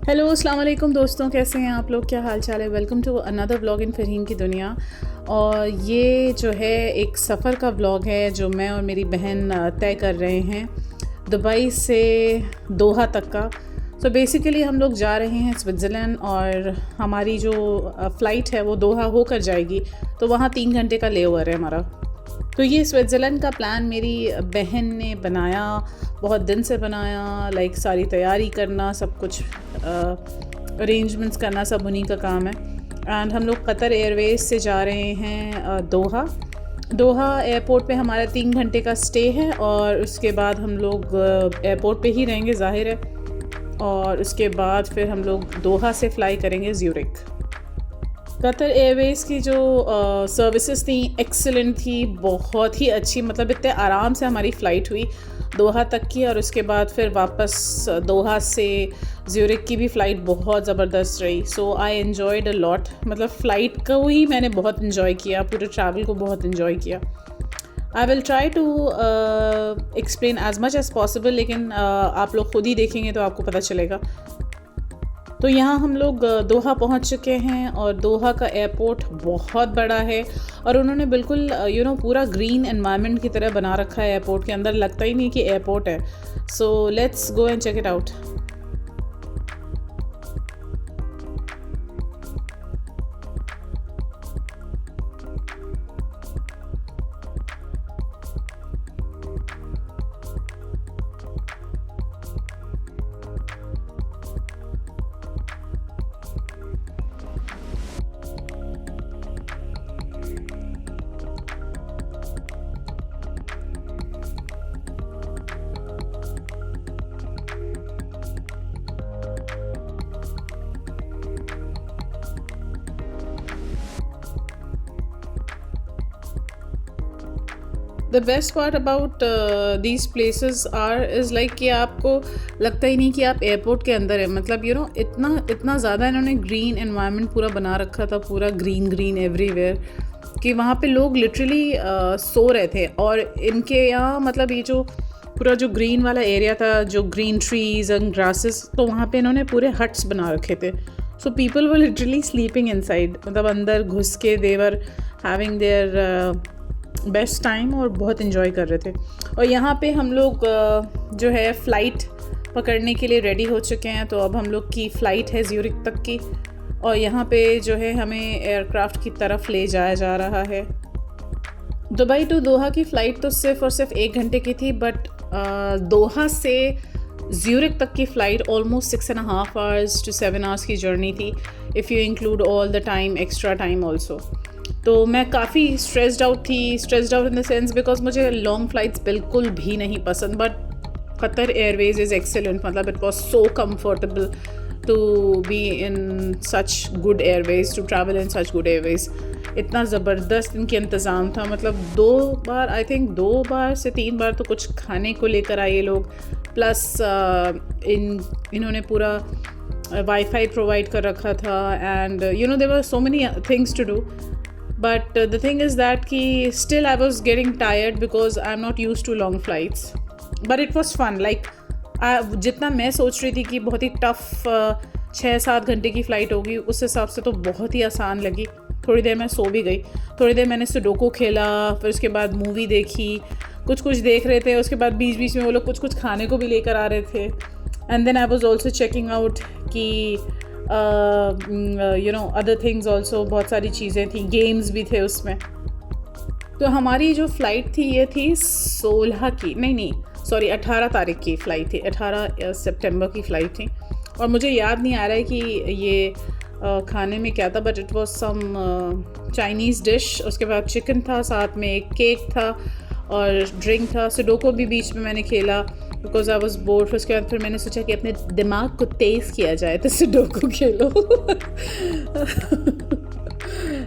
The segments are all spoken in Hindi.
हेलो अस्सलाम वालेकुम दोस्तों, कैसे हैं आप लोग? क्या हाल चाल है? Welcome to another vlog in Farheen की दुनिया। और ये जो है एक सफ़र का व्लॉग है जो मैं और मेरी बहन तय कर रहे हैं दुबई से दोहा तक का। सो बेसिकली हम लोग जा रहे हैं स्विट्ज़रलैंड और हमारी जो फ़्लाइट है वो दोहा होकर जाएगी, तो वहाँ 3 घंटे का ले ओवर है हमारा। तो ये स्विट्ज़रलैंड का प्लान मेरी बहन ने बनाया, बहुत दिन से बनाया, लाइक सारी तैयारी करना, सब कुछ अरेंजमेंट्स करना, सब उन्हीं का काम है। एंड हम लोग कतर एयरवेज़ से जा रहे हैं दोहा। दोहा एयरपोर्ट पे हमारा 3 घंटे का स्टे है और उसके बाद हम लोग एयरपोर्ट पे ही रहेंगे, ज़ाहिर है। और उसके बाद फिर हम लोग दोहा से फ़्लाई करेंगे ज़्यूरिख। कतर एयरवेज़ की जो सर्विसेज थी एक्सीलेंट थी, बहुत ही अच्छी, मतलब इतने आराम से हमारी फ़्लाइट हुई दोहा तक की। और उसके बाद फिर वापस दोहा से ज़्यूरिख की भी फ़्लाइट बहुत ज़बरदस्त रही। सो आई एन्जॉयड अ लॉट, मतलब फ़्लाइट को ही मैंने बहुत इन्जॉय किया, पूरे ट्रैवल को बहुत इन्जॉय किया। I will try to explain as much as possible, लेकिन आप लोग खुद ही देखेंगे तो आपको पता चलेगा। तो यहाँ हम लोग दोहा पहुँच चुके हैं और दोहा का एयरपोर्ट बहुत बड़ा है और उन्होंने बिल्कुल पूरा ग्रीन एनवायरनमेंट की तरह बना रखा है एयरपोर्ट के अंदर, लगता ही नहीं कि एयरपोर्ट है। So let's go and check it out. The best part about these places are is like कि आपको लगता ही नहीं कि आप एयरपोर्ट के अंदर है। मतलब इतना ज़्यादा इन्होंने ग्रीन एनवायरनमेंट पूरा बना रखा था, पूरा ग्रीन ग्रीन एवरीवेयर, कि वहाँ पे लोग लिटरली सो रहे थे। और इनके यहाँ मतलब ये जो पूरा जो ग्रीन वाला एरिया था, जो ग्रीन ट्रीज एंड ग्रासेस, तो वहाँ पे इन्होंने पूरे हट्स बना रखे थे। So people were literally sleeping inside, मतलब अंदर घुस के they were having their best time और बहुत इन्जॉय कर रहे थे। और यहाँ पे हम लोग जो है फ़्लाइट पकड़ने के लिए रेडी हो चुके हैं। तो अब हम लोग की फ़्लाइट है ज़्यूरिख तक की और यहाँ पे जो है हमें एयरक्राफ्ट की तरफ ले जाया जा रहा है। दुबई टू दोहा की फ़्लाइट तो सिर्फ़ और सिर्फ 1 घंटे की थी, बट दोहा से ज़्यूरिख तक की flight almost 6.5 hours to 7 hours की जर्नी थी, if you include all the time, extra time also. तो मैं काफ़ी stressed out in the sense because मुझे लॉन्ग फ़्लाइट्स बिल्कुल भी नहीं पसंद, but Qatar Airways is excellent. मतलब it was so comfortable to be in such good Airways, to travel in such good Airways. इतना ज़बरदस्त इनके इंतज़ाम था, मतलब 2 बार से 3 बार तो कुछ खाने को लेकर आए ये लोग। प्लस इन्होंने पूरा वाईफाई प्रोवाइड कर रखा था and there were so many things to do. But the thing is that कि still I was getting tired because I'm not used to long flights. But it was fun. Like जितना मैं सोच रही थी कि बहुत ही टफ़ 6-7 घंटे की फ़्लाइट होगी, उस हिसाब से तो बहुत ही आसान लगी। थोड़ी देर मैं सो भी गई, थोड़ी देर मैंने सुडोको खेला, फिर उसके बाद मूवी देखी, कुछ देख रहे थे। उसके बाद बीच बीच में वो लोग कुछ खाने को भी लेकर आ रहे थे। And then I was also checking out कि अदर थिंग्स ऑल्सो, बहुत सारी चीज़ें थी, गेम्स भी थे उसमें। तो हमारी जो फ़्लाइट थी ये थी 18 तारीख की फ़्लाइट थी, 18 सितंबर की फ़्लाइट थी। और मुझे याद नहीं आ रहा है कि ये खाने में क्या था, but it was some Chinese dish. उसके बाद चिकन था, साथ में एक केक था और ड्रिंक था। सुडोको भी बीच में मैंने खेला बिकॉज आई वॉज बोर्ड। उसके बाद फिर मैंने सोचा कि अपने दिमाग को तेज़ किया जाए तो सुडोको खेलो।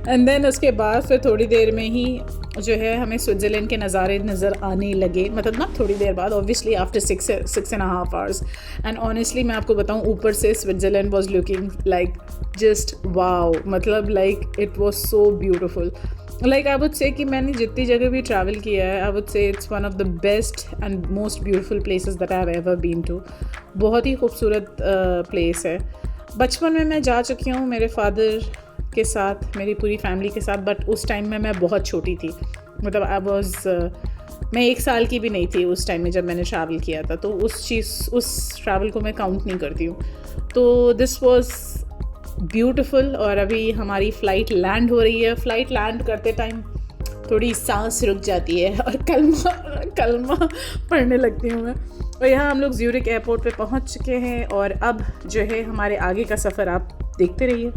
एंड देन उसके बाद फिर थोड़ी देर में ही जो है हमें स्विट्ज़रलैंड के नज़ारे नज़र आने लगे, मतलब ना थोड़ी देर बाद, obviously after 6.5 hours. And honestly मैं आपको बताऊँ, ऊपर से Switzerland was looking like just wow, मतलब like it was so beautiful. Like I would say कि मैंने जितनी जगह भी ट्रैवल किया है, I would say it's one of the best and most beautiful places that I have ever been to. बहुत ही खूबसूरत प्लेस है। बचपन में मैं जा चुकी हूँ मेरे फादर के साथ, मेरी पूरी फैमिली के साथ, बट उस टाइम में मैं बहुत छोटी थी, मतलब मैं 1 साल की भी नहीं थी उस टाइम में जब मैंने ट्रैवल किया था, तो उस ट्रैवल को मैं काउंट नहीं करती हूँ। तो दिस वॉज ब्यूटिफुल। और अभी हमारी फ़्लाइट लैंड हो रही है। फ़्लाइट लैंड करते टाइम थोड़ी सांस रुक जाती है और कलमा पढ़ने लगती हूँ मैं। और यहाँ हम लोग ज्यूरिक एयरपोर्ट पे पहुँच चुके हैं और अब जो है हमारे आगे का सफ़र आप देखते रहिए।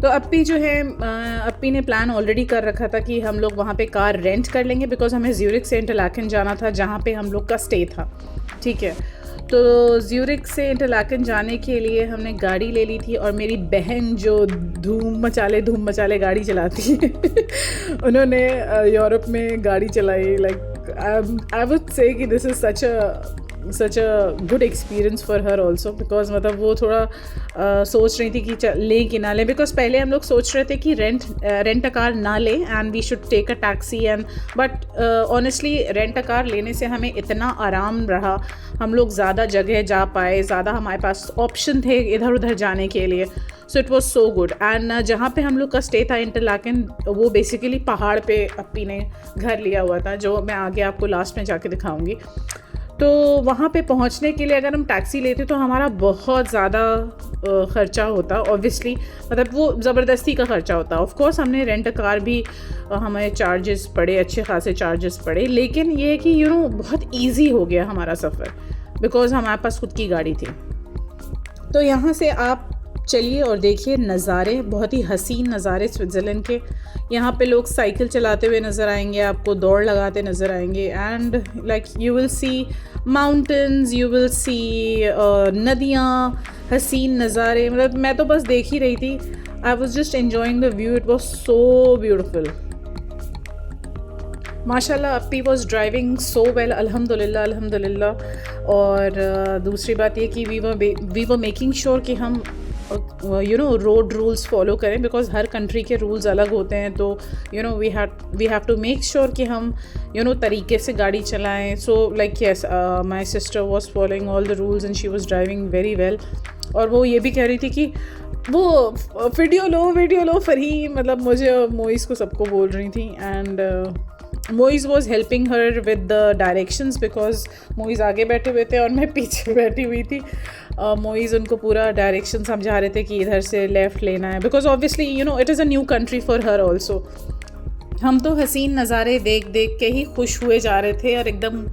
तो अप्पी ने प्लान ऑलरेडी कर रखा था कि हम लोग वहाँ पे कार रेंट कर लेंगे, बिकॉज हमें ज्यूरिक से इंटरलाकन जाना था जहाँ पे हम लोग का स्टे था। ठीक है, तो ज्यूरिक से इंटरलाकन जाने के लिए हमने गाड़ी ले ली थी और मेरी बहन जो धूम मचाले गाड़ी चलाती है उन्होंने यूरोप में गाड़ी चलाई। लाइक आई वुड से कि this is such a good experience for her also, because मतलब वो थोड़ा सोच रही थी कि लें कि ना लें, बिकॉज पहले हम लोग सोच रहे थे कि रेंट अ कार ना लें and we should take a taxi and but honestly rent a car लेने से हमें इतना आराम रहा, हम लोग ज़्यादा जगह जा पाए, ज़्यादा हमारे पास ऑप्शन थे इधर उधर जाने के लिए। So it was so good. And जहाँ पे हम लोग का स्टे था इंटरलाकन, वो बेसिकली पहाड़ पे अप्पी ने घर लिया हुआ था, जो मैं आगे आपको लास्ट में जाके दिखाऊंगी। तो वहाँ पे पहुँचने के लिए अगर हम टैक्सी लेते तो हमारा बहुत ज़्यादा ख़र्चा होता ऑब्वियसली, मतलब वो ज़बरदस्ती का ख़र्चा होता। ऑफ कोर्स हमने रेंट कार भी हमें चार्जेस पड़े, अच्छे खासे चार्जेस पड़े, लेकिन ये है कि बहुत इजी हो गया हमारा सफ़र बिकॉज़ हमारे पास खुद की गाड़ी थी। तो यहाँ से आप चलिए और देखिए नज़ारे, बहुत ही हसीन नज़ारे स्विट्ज़रलैंड के। यहाँ पे लोग साइकिल चलाते हुए नज़र आएंगे, आपको दौड़ लगाते नज़र आएंगे and like you will see mountains, you will see नदियाँ, हसीन नज़ारे। मतलब मैं तो बस देख ही रही थी। I was just enjoying the view, it was so beautiful. माशाल्लाह अप्पी वॉज ड्राइविंग सो वेल, अल्हम्दुलिल्लाह। और दूसरी बात ये कि वी वर मेकिंग श्योर कि हम रोड रूल्स फॉलो करें, बिकॉज हर कंट्री के रूल्स अलग होते हैं। तो we have to make sure कि हम तरीके से गाड़ी चलाएं। So like yes, my sister was following all the rules and she was driving very well. और वो ये भी कह रही थी कि वो वीडियो लो फरहीम, मतलब मुझे और मोइस को सबको बोल रही थी। And Moiz was helping her with the directions, because Moiz आगे बैठे हुए थे और मैं पीछे बैठी हुई थी। मोइस उनको पूरा डायरेक्शन समझा रहे थे कि इधर से लेफ़्ट लेना है, because obviously it is a new country for her also. हम तो हसीन नज़ारे देख देख के ही खुश हुए जा रहे थे और एकदम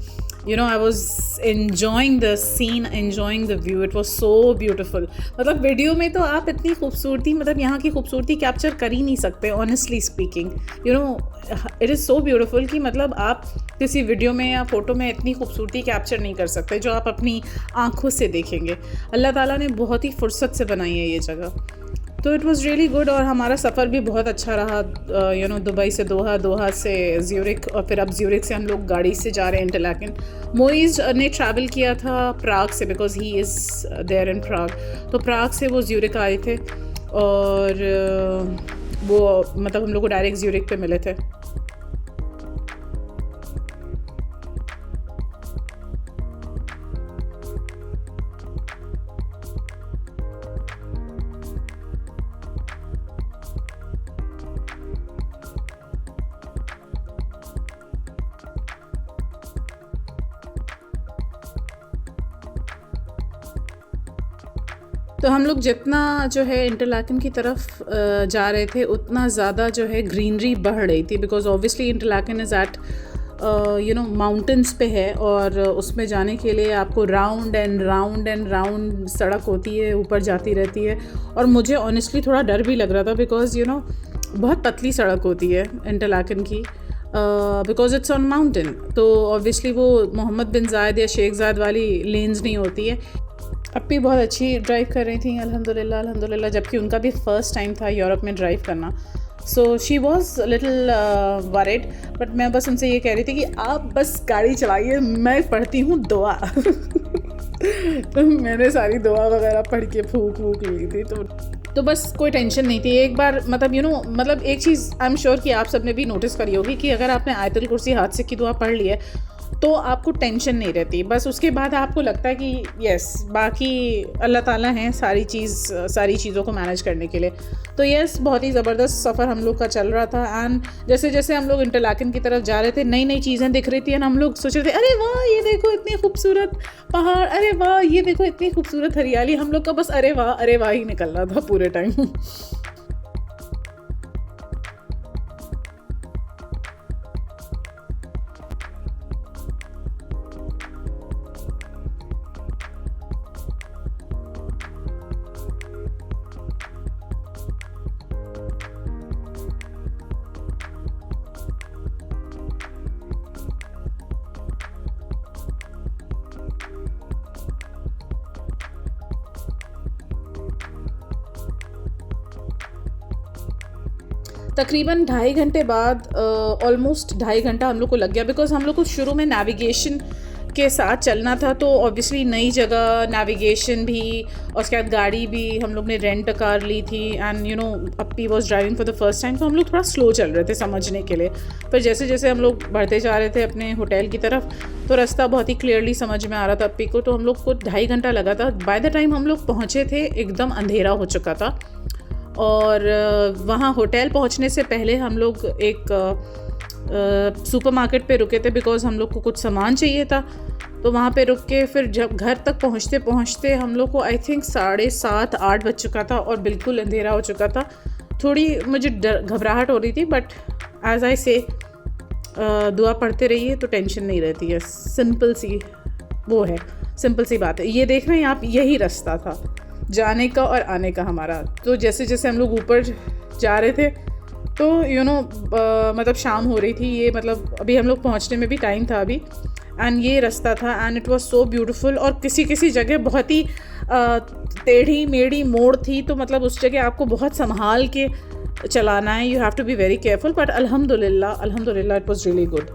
I was enjoying the scene, enjoying the view. It was so beautiful. मतलब वीडियो में तो आप इतनी खूबसूरती, मतलब यहाँ की खूबसूरती कैप्चर कर ही नहीं सकते, honestly speaking. It is so beautiful कि मतलब आप किसी वीडियो में या फ़ोटो में इतनी खूबसूरती कैप्चर नहीं कर सकते जो आप अपनी आँखों से देखेंगे। अल्लाह ताला ने बहुत ही फुर्सत से बनाई है ये जगह। तो इट वॉज़ रियली गुड। और हमारा सफ़र भी बहुत अच्छा रहा। दुबई से दोहा, दोहा से ज्यूरिक, और फिर अब ज्यूरिक से हम लोग गाड़ी से जा रहे हैं इंटरलाकन। मोइज़ ने ट्रैवल किया था प्राग से, because he is there in Prague. तो प्राग से वो ज्यूरिक आए थे और वो मतलब हम लोग को डायरेक्ट ज्यूरिक पे मिले थे। तो हम लोग जितना जो है इंटरलाकन की तरफ जा रहे थे उतना ज़्यादा जो है ग्रीनरी बढ़ रही थी, because obviously Interlaken is at mountains पे है और उसमें जाने के लिए आपको राउंड एंड राउंड सड़क होती है, ऊपर जाती रहती है। और मुझे ऑनेस्टली थोड़ा डर भी लग रहा था, बिकॉज बहुत पतली सड़क होती है इंटरलाकन की, बिकॉज इट्स ऑन माउंटेन। तो ऑब्वियसली वो मोहम्मद बिन जायद या शेख जायद वाली लेन्स नहीं होती है। अप्पी बहुत अच्छी ड्राइव कर रही थी अल्हम्दुलिल्लाह, जबकि उनका भी फ़र्स्ट टाइम था यूरोप में ड्राइव करना। So she was little worried, but मैं बस उनसे ये कह रही थी कि आप बस गाड़ी चलाइए, मैं पढ़ती हूँ दुआ तो मैंने सारी दुआ वगैरह पढ़ के फूक ली थी। तो बस कोई टेंशन नहीं थी। एक बार मतलब मतलब एक चीज़ आई एम श्योर कि आप सबने भी नोटिस करी होगी कि अगर आपने आयतुल कुर्सी हाथ से की दुआ पढ़ ली है तो आपको टेंशन नहीं रहती। बस उसके बाद आपको लगता है कि यस, बाकी अल्लाह ताला हैं सारी चीज़ों को मैनेज करने के लिए। तो यस, बहुत ही ज़बरदस्त सफ़र हम लोग का चल रहा था। एंड जैसे जैसे हम लोग इंटरलाकन की तरफ जा रहे थे, नई नई चीज़ें दिख रही थी एंड हम लोग सोच रहे थे अरे वाह ये देखो इतनी खूबसूरत पहाड़, अरे वाह ये देखो इतनी खूबसूरत हरियाली। हम लोग का बस अरे वाह ही निकल रहा था पूरे टाइम। तकरीबन 2.5 घंटे बाद, ऑलमोस्ट 2.5 घंटा हम लोग को लग गया, बिकॉज़ हम लोग को शुरू में नेविगेशन के साथ चलना था। तो ऑब्वियसली नई जगह, नेविगेशन भी, और उसके बाद गाड़ी भी हम लोग ने रेंट कार ली थी। And you know अप्पी was driving for the first time, तो हम लोग थोड़ा स्लो चल रहे थे समझने के लिए। पर जैसे जैसे हम लोग बढ़ते जा रहे थे अपने होटल की तरफ, तो रास्ता बहुत ही क्लियरली समझ में आ रहा था अप्पी को। तो हम लोग को 2.5 घंटा लगा था। बाय द टाइम हम लोग पहुँचे थे एकदम अंधेरा हो चुका था। और वहाँ होटल पहुँचने से पहले हम लोग एक सुपरमार्केट पे रुके थे, बिकॉज़ हम लोग को कुछ सामान चाहिए था। तो वहाँ पे रुक के फिर जब घर तक पहुँचते पहुँचते हम लोग को आई थिंक 7:30-8 बज चुका था और बिल्कुल अंधेरा हो चुका था। थोड़ी मुझे घबराहट हो रही थी, बट एज आई से दुआ पढ़ते रहिए तो टेंशन नहीं रहती है। सिंपल सी बात है। ये देख रहे हैं आप, यही रास्ता था जाने का और आने का हमारा। तो जैसे जैसे हम लोग ऊपर जा रहे थे तो मतलब शाम हो रही थी, ये मतलब अभी हम लोग पहुंचने में भी टाइम था अभी। एंड ये रास्ता था and it was so beautiful. और किसी किसी जगह बहुत ही टेढ़ी मेढ़ी मोड़ थी, तो मतलब उस जगह आपको बहुत संभाल के चलाना है। You have to be very careful, but अल्हम्दुलिल्लाह इट वाज रियली गुड।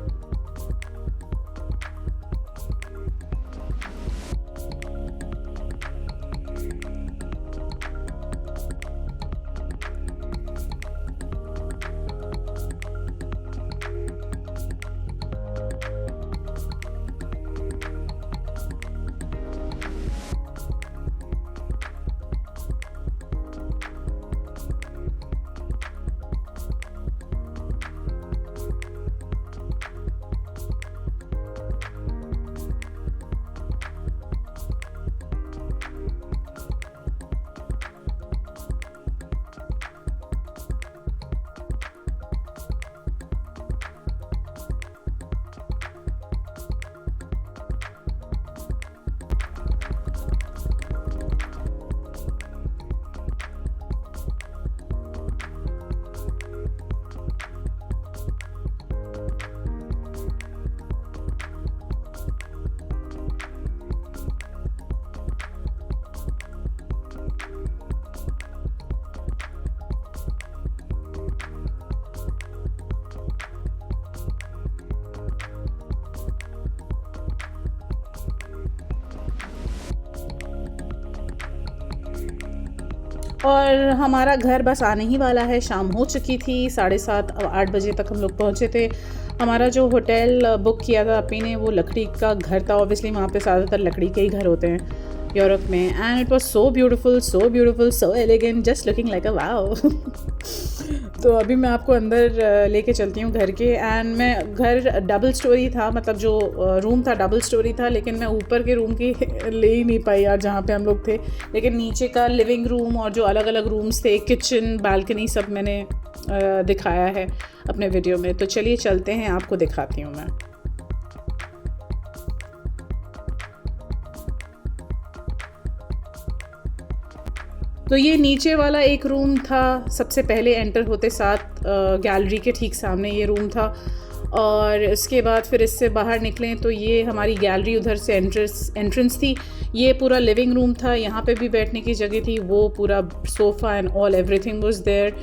और हमारा घर बस आने ही वाला है। शाम हो चुकी थी, 7:30-8 बजे तक हम लोग पहुँचे थे। हमारा जो होटल बुक किया था अपनी ने, वो लकड़ी का घर था। ऑब्वियसली वहाँ पे ज़्यादातर लकड़ी के ही घर होते हैं यूरोप में। And it was so beautiful, so elegant, just looking like a wow. तो अभी मैं आपको अंदर लेके चलती हूँ घर के। एंड मैं घर डबल स्टोरी था, मतलब जो रूम था डबल स्टोरी था, लेकिन मैं ऊपर के रूम की ले ही नहीं पाई यार जहाँ पे हम लोग थे। लेकिन नीचे का लिविंग रूम और जो अलग अलग रूम्स थे, किचन, बालकनी, सब मैंने दिखाया है अपने वीडियो में। तो चलिए चलते हैं, आपको दिखाती हूँ मैं। तो ये नीचे वाला एक रूम था, सबसे पहले एंटर होते साथ गैलरी के ठीक सामने ये रूम था। और इसके बाद फिर इससे बाहर निकलें तो ये हमारी गैलरी, उधर से एंट्रेंस थी। ये पूरा लिविंग रूम था, यहाँ पे भी बैठने की जगह थी, वो पूरा sofa and all everything was there.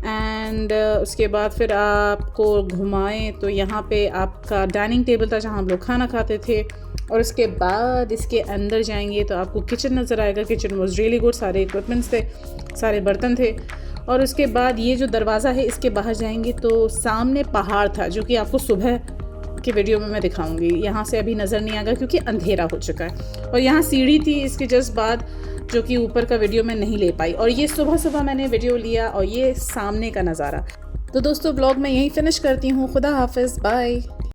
And उसके बाद फिर आपको घुमाएं तो यहाँ पे आपका डाइनिंग टेबल था जहाँ हम लोग खाना खाते थे। और उसके बाद इसके अंदर जाएंगे तो आपको किचन नज़र आएगा। किचन वाज रियली गुड, सारे इक्विपमेंट्स थे, सारे बर्तन थे। और उसके बाद ये जो दरवाज़ा है, इसके बाहर जाएंगे तो सामने पहाड़ था, जो कि आपको सुबह की वीडियो में मैं दिखाऊंगी। यहाँ से अभी नज़र नहीं आएगा क्योंकि अंधेरा हो चुका है। और यहाँ सीढ़ी थी इसके जस्ट बाद, जो कि ऊपर का वीडियो मैं नहीं ले पाई। और ये सुबह सुबह मैंने वीडियो लिया और ये सामने का नज़ारा। तो दोस्तों ब्लॉग मैं यहीं फिनिश करती हूँ। खुदा हाफिज़, बाय।